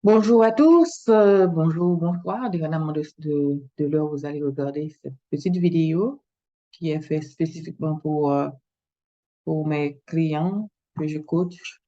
Bonjour à tous, bonjour, bonsoir, dépendamment de l'heure où vous allez regarder cette petite vidéo qui est faite spécifiquement pour mes clients que je coach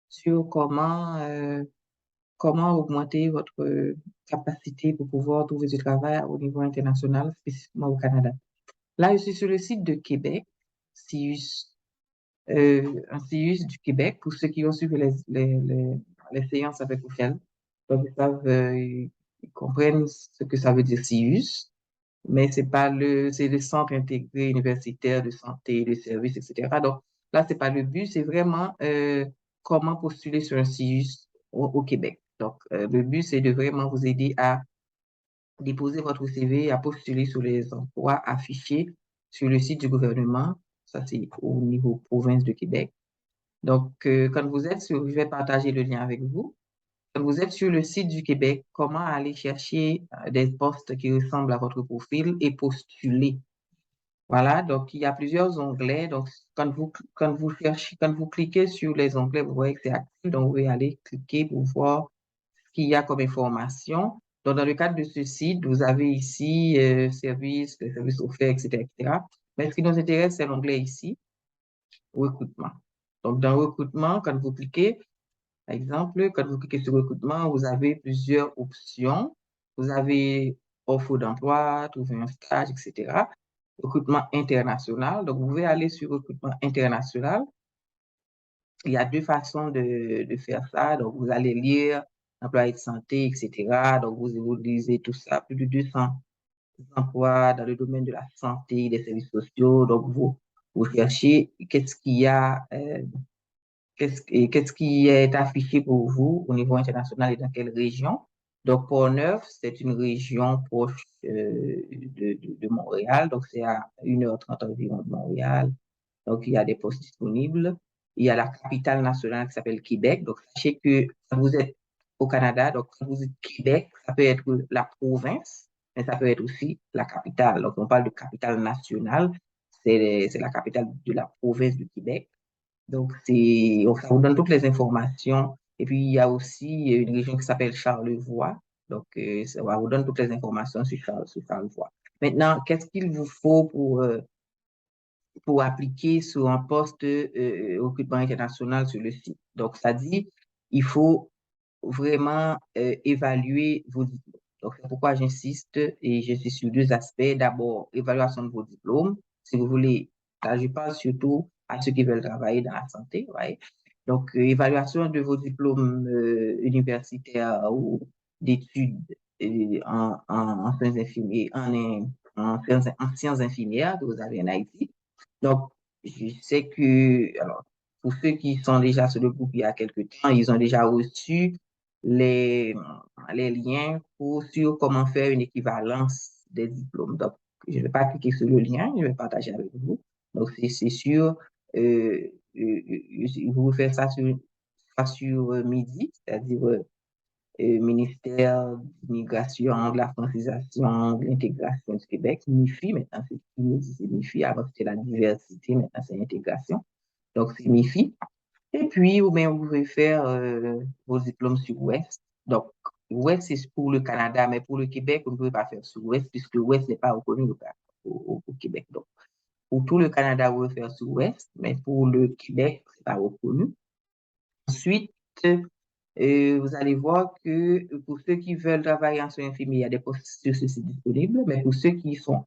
sur comment augmenter votre capacité pour pouvoir trouver du travail au niveau international, spécifiquement au Canada. Là, je suis sur le site de Québec, CIUS, un CIUS du Québec, pour ceux qui ont suivi les séances avec Ophel. Donc, ils savent, ils comprennent ce que ça veut dire CIUS, mais c'est le centre intégré universitaire de santé, de services, etc. Donc, là, c'est pas le but, c'est vraiment comment postuler sur un CIUS au Québec. Donc, le but, c'est de vraiment vous aider à déposer votre CV, à postuler sur les emplois affichés sur le site du gouvernement. Ça, c'est au niveau province de Québec. Donc, quand vous êtes sur, je vais partager le lien avec vous. Quand vous êtes sur le site du Québec, comment aller chercher des postes qui ressemblent à votre profil et postuler. Voilà, donc il y a plusieurs onglets. Donc, quand vous cliquez sur les onglets, vous voyez que c'est actif. Donc, vous pouvez aller cliquer pour voir ce qu'il y a comme information. Donc, dans le cadre de ce site, vous avez ici services, les services offerts, etc., etc. Mais ce qui nous intéresse, c'est l'onglet ici, recrutement. Donc, dans recrutement, quand vous cliquez, par exemple, quand vous cliquez sur recrutement, vous avez plusieurs options. Vous avez offre d'emploi, trouver un stage, etc. Recrutement international. Donc, vous pouvez aller sur recrutement international. Il y a deux façons de faire ça. Donc, vous allez lire employé de santé, etc. Donc, vous lisez tout ça, plus de 200 emplois dans le domaine de la santé, des services sociaux. Donc, vous cherchez qu'est-ce qu'il y a qu'est-ce qui est affiché pour vous au niveau international et dans quelle région? Donc, Port-Neuf, c'est une région proche de Montréal. Donc, c'est à 1h30 environ de Montréal. Donc, il y a des postes disponibles. Il y a la capitale nationale qui s'appelle Québec. Donc, sachez que quand vous êtes au Canada, donc quand vous êtes Québec, ça peut être la province, mais ça peut être aussi la capitale. Donc, on parle de capitale nationale. C'est la capitale de la province du Québec. Donc, ça vous donne toutes les informations. Et puis, il y a aussi une région qui s'appelle Charlevoix. Donc, ça vous donne toutes les informations sur Charlevoix. Maintenant, qu'est-ce qu'il vous faut pour appliquer sur un poste recrutement international sur le site? Donc, ça dit, il faut vraiment évaluer vos diplômes. Donc, c'est pourquoi j'insiste et je suis sur deux aspects. D'abord, évaluation de vos diplômes. Si vous voulez, là, je parle surtout à ceux qui veulent travailler dans la santé, ouais. Donc, évaluation de vos diplômes universitaires ou d'études en soins infirmiers, en sciences infirmières que vous avez en Haïti. Donc, je sais que, alors, pour ceux qui sont déjà sur le groupe il y a quelques temps, ils ont déjà reçu les, les liens sur comment faire une équivalence des diplômes. Donc, je ne vais pas cliquer sur le lien, je vais partager avec vous. Donc, c'est sûr, vous faites ça sur Midi, c'est-à-dire ministère d'immigration, de la francisation, de l'intégration du Québec, MIFI, maintenant c'est MIFI, avant c'était la diversité, maintenant c'est l'intégration. Donc, c'est MIFI. Et puis, ou bien, vous pouvez faire vos diplômes sur Ouest. Donc, Ouest, c'est pour le Canada, mais pour le Québec, vous ne pouvez pas faire sur Ouest, puisque Ouest n'est pas reconnu au Québec. Donc, pour tout le Canada, vous pouvez faire sur Ouest, mais pour le Québec, ce n'est pas reconnu. Ensuite, vous allez voir que pour ceux qui veulent travailler en soins infirmiers, il y a des postes sur ce site disponibles, mais pour ceux qui sont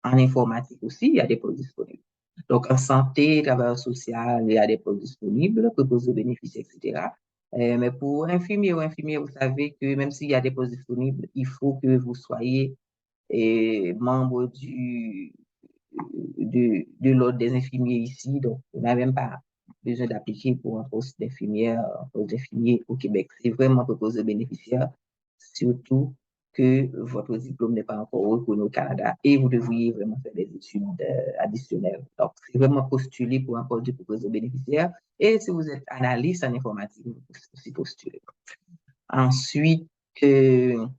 en informatique aussi, il y a des postes disponibles. Donc, en santé, travail social, il y a des postes disponibles, proposés aux bénéficiaires, etc. Mais pour infirmier ou infirmière, vous savez que même s'il y a des postes disponibles, il faut que vous soyez membre de l'ordre des infirmiers ici. Donc, on n'a même pas besoin d'appliquer pour un poste d'infirmière, un poste d'infirmier au Québec. C'est vraiment proposé aux bénéficiaires, surtout que votre diplôme n'est pas encore reconnu au Canada et vous devriez vraiment faire des études additionnelles. Donc, c'est vraiment postuler pour un poste de proposé aux bénéficiaires. Et si vous êtes analyste en informatique, vous pouvez aussi postuler. Ensuite, ben,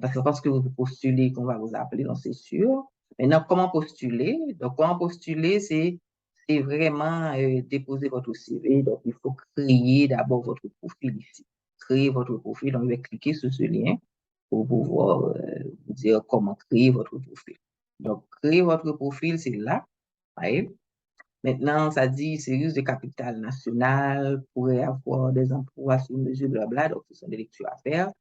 parce que vous postulez qu'on va vous appeler, donc c'est sûr. Maintenant, comment postuler? Donc, comment postuler, c'est vraiment déposer votre CV. Donc, il faut créer d'abord votre profil ici. créer votre profil. Donc, je vais cliquer sur ce lien pour pouvoir vous dire comment créer votre profil. Donc, créer votre profil, c'est là. Voyez? Maintenant, ça dit série de capitale nationale, pourrait avoir des emplois sous mesure, blabla. Donc, ce sont des lectures à faire.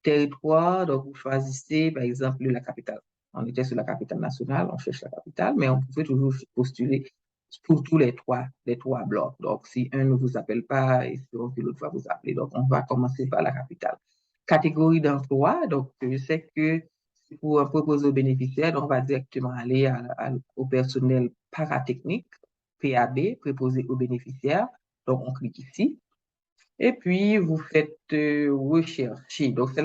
Territoire, donc vous choisissez, par exemple, la capitale. On était sur la capitale nationale, on cherche la capitale, mais on pouvait toujours postuler pour tous les trois blocs. Donc, si un ne vous appelle pas, et si l'autre va vous appeler. Donc, on va commencer par la capitale. Catégorie d'emploi, donc, je sais que pour un proposé aux bénéficiaires, donc on va directement aller au personnel paratechnique, PAB, préposé aux bénéficiaires. Donc, on clique ici. Et puis, vous faites rechercher. Donc, c'est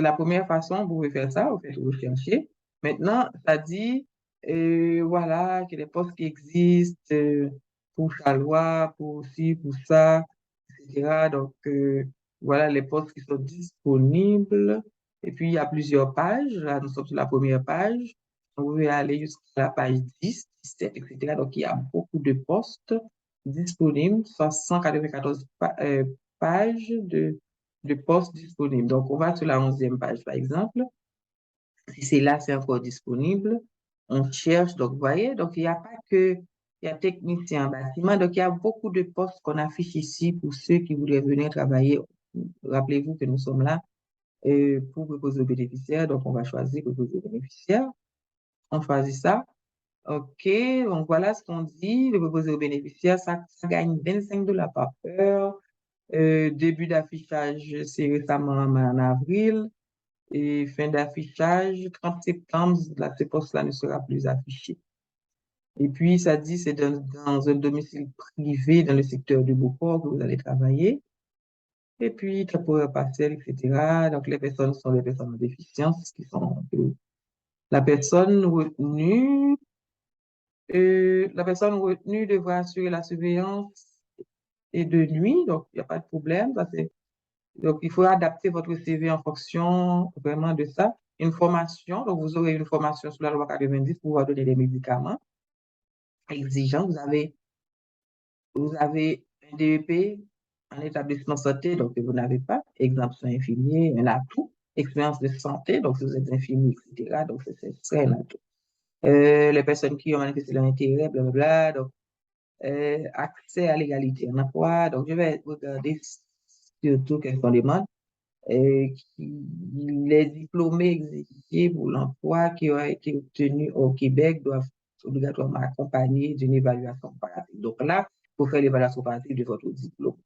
la première façon, vous pouvez faire ça, vous faites rechercher. Maintenant, ça dit, voilà, que les postes qui existent pour Chalois, pour ci, pour ça, etc. Donc, voilà les postes qui sont disponibles. Et puis, il y a plusieurs pages. Là, nous sommes sur la première page. Vous pouvez aller jusqu'à la page 10, 17, etc. Donc, il y a beaucoup de postes disponibles, soit 194 pages de postes disponibles. Donc, on va sur la 11e page, par exemple. Si c'est là, c'est encore disponible. On cherche, donc, vous voyez, donc il n'y a pas que, il y a technicien en bâtiment, donc il y a beaucoup de postes qu'on affiche ici pour ceux qui voudraient venir travailler. Rappelez-vous que nous sommes là pour proposer aux bénéficiaires, donc on va choisir proposer aux bénéficiaires. On choisit ça. OK, donc voilà ce qu'on dit, le proposer aux bénéficiaires, ça gagne 25 $ par heure. Début d'affichage, c'est récemment en avril. Et fin d'affichage, 30 septembre, là, ce poste-là ne sera plus affiché. Et puis, ça dit, c'est dans un domicile privé dans le secteur de Beauport que vous allez travailler. Et puis, temporaire partiel, etc. Donc, les personnes sont les personnes en déficience qui sont la personne retenue. La personne retenue devra assurer la surveillance et de nuit, donc il n'y a pas de problème. Donc, il faut adapter votre CV en fonction vraiment de ça. Une formation, donc vous aurez une formation sur la loi 90 pour vous donner des médicaments exigeants. Vous avez un DEP en établissement santé, donc vous n'avez pas. Exemption infirmier, un atout. Expérience de santé, donc si vous êtes infirmier, etc. Donc, c'est un atout. Les personnes qui ont manifesté leur intérêt, blablabla. Donc, accès à l'égalité en emploi. Donc, je vais regarder surtout qu'est-ce qu'on demande. Les diplômés exigés pour l'emploi qui ont été obtenus au Québec doivent obligatoirement accompagner d'une évaluation comparative. Donc là, vous faites l'évaluation comparative de votre diplôme.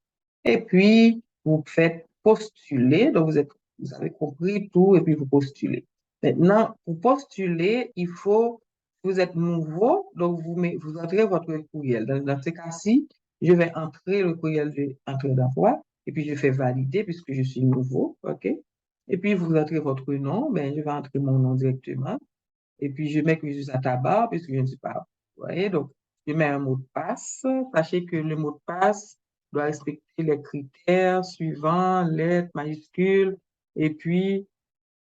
Et puis, vous faites postuler. Donc, vous avez compris tout et puis vous postulez. Maintenant, pour postuler, il faut, vous êtes nouveau, donc vous entrez votre courriel. Dans ce cas-ci, je vais entrer le courriel d'entrée d'emploi et puis je fais valider puisque je suis nouveau, OK? Et puis, vous entrez votre nom, ben, je vais entrer mon nom directement. Et puis, je mets que je suis à tabac puisque je ne suis pas, vous voyez? Donc, je mets un mot de passe. Sachez que le mot de passe doit respecter les critères suivants, lettres, majuscules, et puis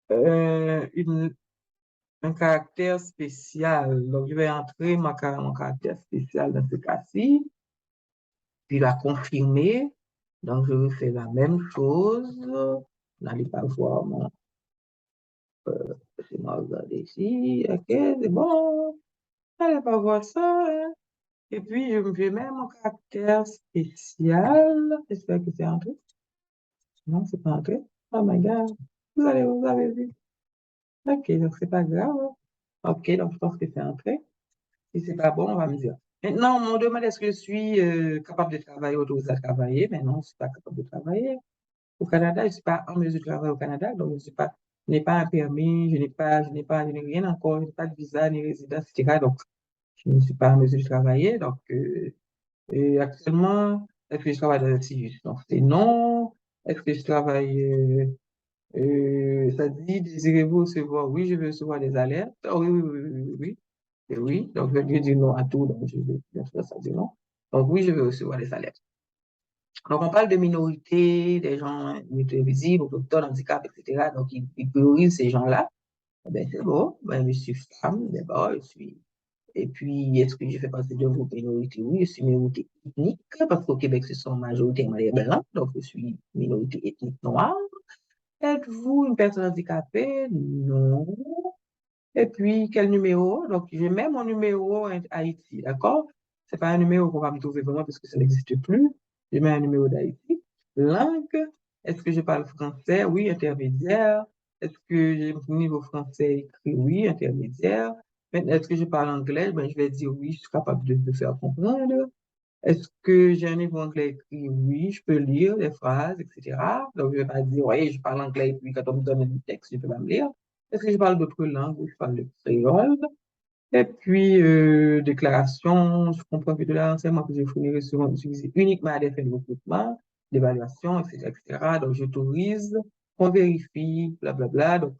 un caractère spécial. Donc, je vais entrer mon caractère spécial dans ce cas-ci, puis la confirmer. Donc, je vais faire la même chose. Vous n'allez pas voir mon... C'est moi, regarder ici. OK, c'est bon. Vous n'allez pas voir ça, hein. Et puis, je mets mon caractère spécial. J'espère que c'est entré. Non, c'est pas entré. Oh my God. Vous avez vu. OK, donc c'est pas grave. OK, donc je pense que c'est entré. Si c'est pas bon, on va me dire. Maintenant, on me demande est-ce que je suis capable de travailler, autorisé à travailler. Mais non, je ne suis pas capable de travailler. Au Canada, je ne suis pas en mesure de travailler au Canada, donc je n'ai pas un permis, je n'ai rien encore, je n'ai pas de visa, ni résidence, etc. Donc, je ne suis pas en mesure de travailler. Donc, et actuellement, est-ce que je travaille dans un CIUS? Donc, c'est non. Est-ce que je travaille, ça dit, désirez-vous recevoir? Oui, je veux recevoir des alertes. Oh, oui, oui, oui, oui, oui, oui. Et oui, donc je vais dire non à tout, donc je vais bien sûr ça dire non. Donc oui, je veux recevoir des alertes. Donc on parle de minorités, des gens minorités visibles, autochtones, handicap, etc. Donc ils priorisent ces gens-là. Eh ben, c'est bon, ben, je suis femme, d'abord, je suis Et puis, est-ce que je fais partie d'un groupe minorité? Oui, je suis minorité ethnique, parce qu'au Québec, ce sont majoritairement les Blancs, donc je suis minorité ethnique noire. Êtes-vous une personne handicapée? Non. Et puis, quel numéro? Donc, je mets mon numéro Haïti, d'accord? C'est pas un numéro qu'on va me trouver vraiment parce que ça n'existe plus. Je mets un numéro d'Haïti. Langue, est-ce que je parle français? Oui, intermédiaire. Est-ce que j'ai un niveau français écrit? Oui, intermédiaire. Maintenant, est-ce que je parle anglais? Ben, je vais dire oui, je suis capable de me faire comprendre. Est-ce que j'ai un niveau anglais écrit? Oui, je peux lire les phrases, etc. Donc, je vais pas dire, oui, je parle anglais, et puis quand on me donne un texte, je peux pas me lire. Est-ce que je parle d'autres langues? Oui, je parle le créole. Et puis, déclaration, je comprends que de l'enseignement que je fournirai seront utilisés uniquement à des fins de recrutement, d'évaluation, etc., etc. Donc, j'autorise, on vérifie, blablabla. Donc,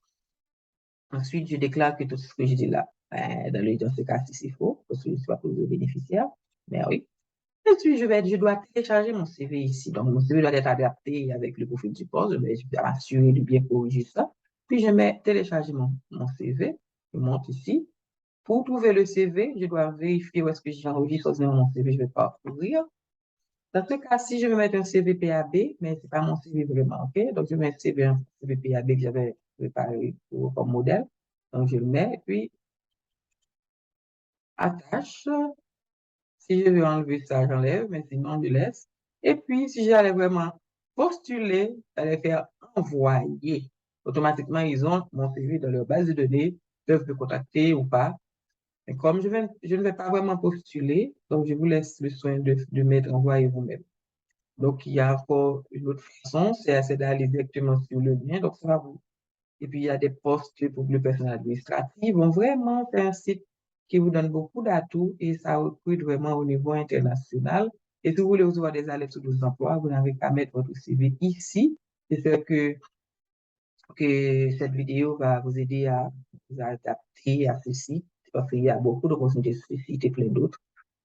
ensuite, je déclare que tout ce que je dis là, ben, dans ce cas-ci, c'est faux, parce que je ne suis pas posé aux bénéficiaires. Mais oui. Ensuite, je dois télécharger mon CV ici. Donc, mon CV doit être adapté avec le profil du poste. Je vais m'assurer de bien corriger ça. Puis, je mets télécharger mon CV. Je monte ici. Pour trouver le CV, je dois vérifier où est-ce que j'enregistre mon CV. Je vais pas ouvrir. Dans ce cas-ci, je vais mettre un CV PAB, mais c'est pas mon CV vraiment, ok? Donc, je mets un CV PAB que j'avais préparé comme modèle. Donc, je le mets, puis attache. Si je veux enlever ça, j'enlève, mais sinon, je laisse. Et puis, si j'allais vraiment postuler, j'allais faire envoyer. Automatiquement, ils ont mon CV dans leur base de données, peuvent me contacter ou pas. Mais comme je ne vais pas vraiment postuler, donc je vous laisse le soin de mettre envoyer vous-même. Donc, il y a encore une autre façon, c'est d'aller directement sur le lien. Donc, ça va vous et puis, il y a des postes pour le personnel administratif. Bon, vraiment, c'est un site qui vous donne beaucoup d'atouts et ça recrute vraiment au niveau international. Et si vous voulez recevoir des alertes sur vos emplois, vous n'avez qu'à mettre votre CV ici. J'espère que cette vidéo va vous aider à vous adapter à ce site parce qu'il y a beaucoup d'opportunités sur ce site et plein d'autres.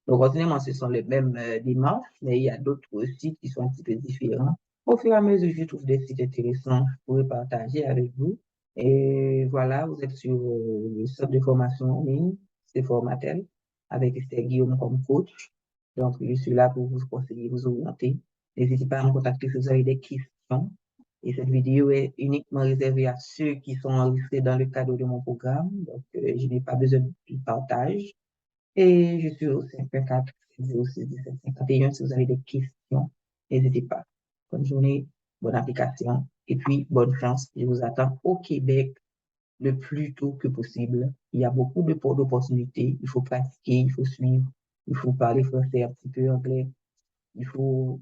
Donc, ordinairement, ce sont les mêmes démarches, mais il y a d'autres sites qui sont un petit peu différents. Au fur et à mesure que je trouve des sites intéressants, je pourrais partager avec vous. Et voilà, vous êtes sur le centre de formation en ligne, c'est Formatel, avec Esther Guillaume comme coach. Donc, je suis là pour vous conseiller, vous orienter. N'hésitez pas à me contacter si vous avez des questions. Et cette vidéo est uniquement réservée à ceux qui sont enregistrés dans le cadre de mon programme. Donc, je n'ai pas besoin de partage. Et je suis au 514 06 17 51. Si vous avez des questions, n'hésitez pas. Bonne journée, bonne application. Et puis, bonne chance. Je vous attends au Québec le plus tôt que possible. Il y a beaucoup d'opportunités. Il faut pratiquer, il faut suivre, il faut parler français, un petit peu anglais. Il faut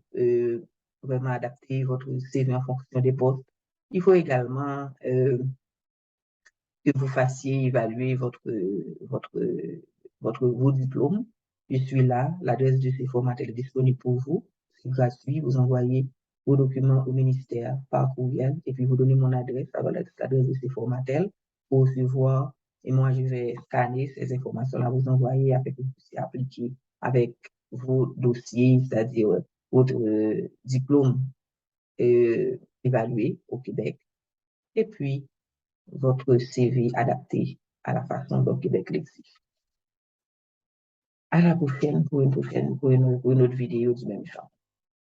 vraiment adapter votre CV en fonction des postes. Il faut également que vous fassiez évaluer vos diplômes. Je suis là, l'adresse de ces formateurs est disponible pour vous. C'est gratuit, vous envoyez vos documents au ministère par courriel et puis vous donnez mon adresse, ça va être l'adresse de ces formateurs pour recevoir. Et moi, je vais scanner ces informations-là, vous envoyer afin que vous puissiez appliquer avec vos dossiers, c'est-à-dire votre diplôme évalué au Québec. Et puis, votre CV adapté à la façon dont Québec l'exige. À la prochaine pour une autre vidéo du même genre.